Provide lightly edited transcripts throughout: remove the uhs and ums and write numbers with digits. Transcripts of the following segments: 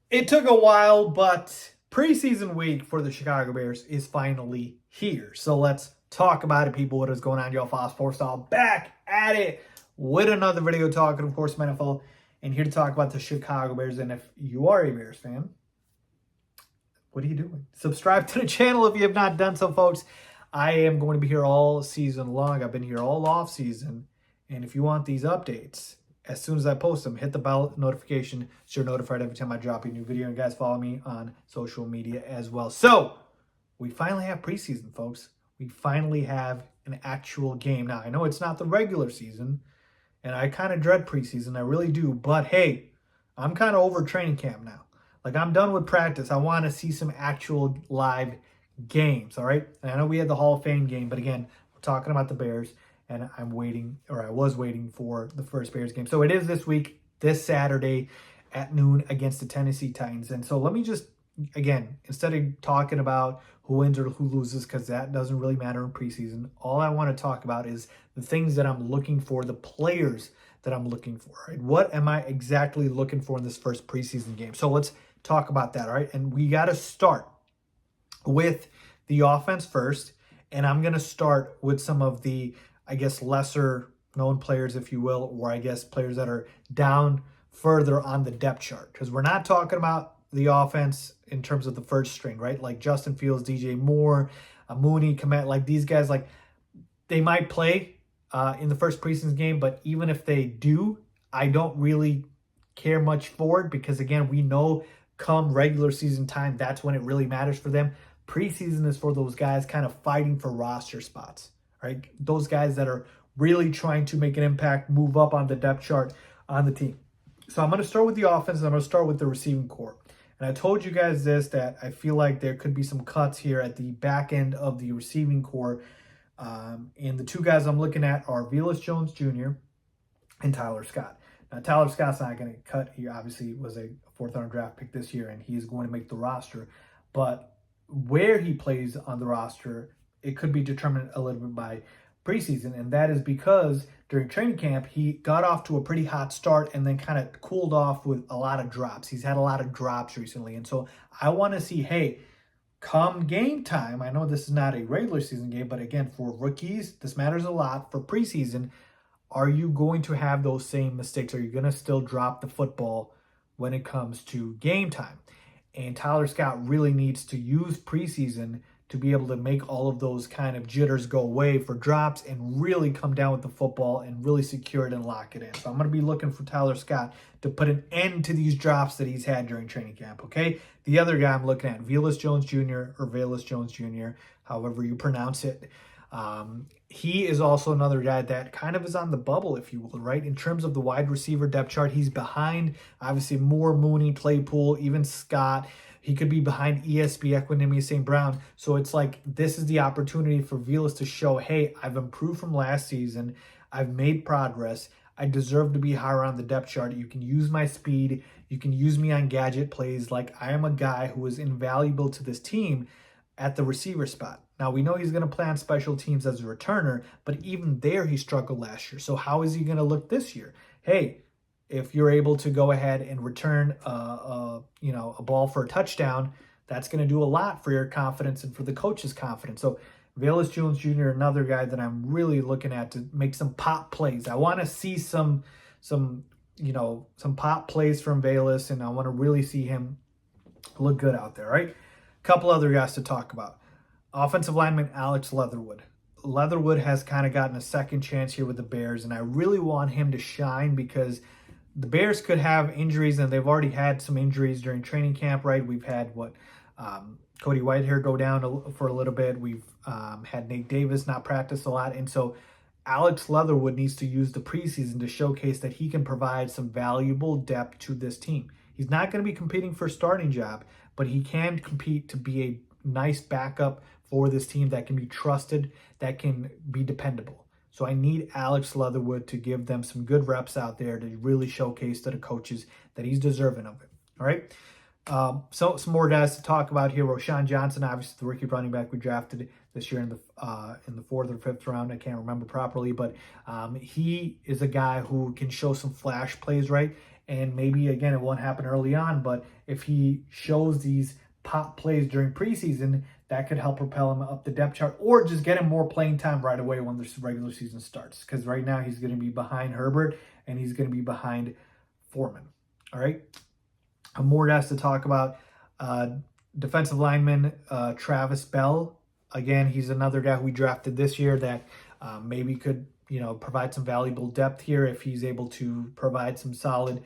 It took a while, but preseason week for the Chicago Bears is finally here. So let's talk about it, people. What is going on, y'all? Faiz Sports Style back at it with another video talking, of course, NFL, and here to talk about the Chicago Bears. And if you are a Bears fan, what are you doing? Subscribe to the channel if you have not done so, folks. I am going to be here all season long. I've been here all off season. And if you want these updates, as soon as I post them, hit the bell notification so you're notified every time I drop a new video. And guys, follow me on social media as well. So we finally have preseason, folks. We finally have an actual game. Now, I know it's not the regular season, and I kind of dread preseason. I really do. But hey, I'm kind of over training camp now. Like, I'm done with practice. I want to see some actual live games, all right? And I know we had the Hall of Fame game, but again, we're talking about the Bears, and I was waiting for the first Bears game. So it is this week, this Saturday at noon against the Tennessee Titans. And so let me just, again, instead of talking about who wins or who loses, because that doesn't really matter in preseason, all I want to talk about is the things that I'm looking for, the players that I'm looking for, right? What am I exactly looking for in this first preseason game? So let's talk about that, all right? And we got to start with the offense first, and I'm going to start with some of the, I guess, lesser known players, if you will, or I guess players that are down further on the depth chart, because we're not talking about the offense in terms of the first string, right? Like Justin Fields, DJ Moore, Mooney, Komet, like these guys, like they might play in the first preseason game, but even if they do, I don't really care much for it, because again, we know come regular season time, that's when it really matters for them. Preseason is for those guys kind of fighting for roster spots, right? Those guys that are really trying to make an impact, move up on the depth chart on the team. So I'm going to start with the offense, and I'm going to start with the receiving core. And I told you guys this, that I feel like there could be some cuts here at the back end of the receiving core. And the two guys I'm looking at are Velus Jones Jr. and Tyler Scott. Now, Tyler Scott's not going to cut. He obviously was a fourth-round draft pick this year, and he is going to make the roster. But where he plays on the roster, it could be determined a little bit by preseason, and that is because during training camp, he got off to a pretty hot start and then kind of cooled off with a lot of drops. He's had a lot of drops recently, and so I want to see, hey, come game time, I know this is not a regular season game, but again, for rookies, this matters a lot. For preseason, are you going to have those same mistakes? Are you going to still drop the football when it comes to game time? And Tyler Scott really needs to use preseason to be able to make all of those kind of jitters go away for drops and really come down with the football and really secure it and lock it in. So I'm going to be looking for Tyler Scott to put an end to these drops that he's had during training camp, okay? The other guy I'm looking at, Velus Jones Jr. or Velus Jones Jr., however you pronounce it. He is also another guy that kind of is on the bubble, if you will, right? In terms of the wide receiver depth chart, he's behind, obviously, Moore, Mooney, Claypool, even Scott. He could be behind ESB, Equinemius, St. Brown. So it's like this is the opportunity for Velus to show, hey, I've improved from last season. I've made progress. I deserve to be higher on the depth chart. You can use my speed. You can use me on gadget plays. Like, I am a guy who is invaluable to this team at the receiver spot. Now, we know he's going to play on special teams as a returner, but even there he struggled last year. So how is he going to look this year? Hey, if you're able to go ahead and return a ball for a touchdown, that's going to do a lot for your confidence and for the coach's confidence. So Velus Jones Jr., another guy that I'm really looking at to make some pop plays. I want to see some pop plays from Velus, and I want to really see him look good out there, right? A couple other guys to talk about. Offensive lineman Alex Leatherwood. Leatherwood has kind of gotten a second chance here with the Bears, and I really want him to shine because the Bears could have injuries, and they've already had some injuries during training camp, right? We've had Cody Whitehair go down for a little bit. We've had Nate Davis not practice a lot, and so Alex Leatherwood needs to use the preseason to showcase that he can provide some valuable depth to this team. He's not going to be competing for a starting job, but he can compete to be a nice backup for this team that can be trusted, that can be dependable. So I need Alex Leatherwood to give them some good reps out there to really showcase to the coaches that he's deserving of it. All right. So some more guys to talk about here. Roschon Johnson, obviously the rookie running back we drafted this year in the fourth or fifth round. I can't remember properly, but he is a guy who can show some flash plays, right? And maybe, again, it won't happen early on, but if he shows these pop plays during preseason, that could help propel him up the depth chart or just get him more playing time right away when the regular season starts. Because right now he's going to be behind Herbert and he's going to be behind Foreman. All right. More has to talk about. Defensive lineman Travis Bell. Again, he's another guy who we drafted this year that maybe could, provide some valuable depth here if he's able to provide some solid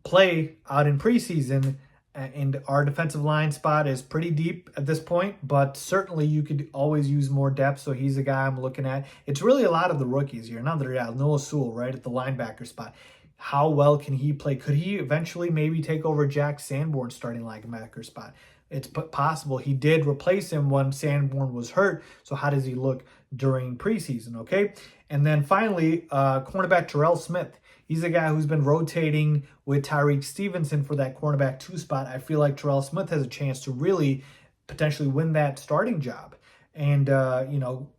play out in preseason. And our defensive line spot is pretty deep at this point, but certainly you could always use more depth. So he's a guy I'm looking at. It's really a lot of the rookies here. Another guy, Noah Sewell, right at the linebacker spot. How well can he play? Could he eventually maybe take over Jack Sanborn's starting linebacker spot? It's possible. He did replace him when Sanborn was hurt. So how does he look during preseason? Okay. And then finally, cornerback Terrell Smith. He's a guy who's been rotating with Tyreek Stevenson for that cornerback 2 spot. I feel like Terrell Smith has a chance to really potentially win that starting job. And,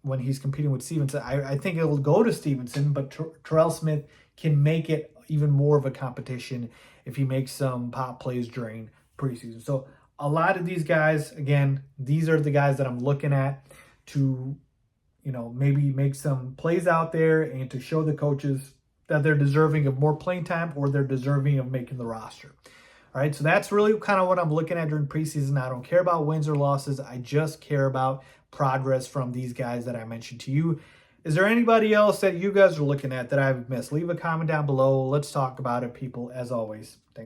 when he's competing with Stevenson, I think it'll go to Stevenson, but Terrell Smith can make it even more of a competition if he makes some pop plays during preseason. So a lot of these guys, again, these are the guys that I'm looking at to, maybe make some plays out there and to show the coaches that they're deserving of more playing time or they're deserving of making the roster. All right, so that's really kind of what I'm looking at during preseason. I don't care about wins or losses. I just care about progress from these guys that I mentioned to you. Is there anybody else that you guys are looking at that I've missed? Leave a comment down below. Let's talk about it, people, as always. Thanks.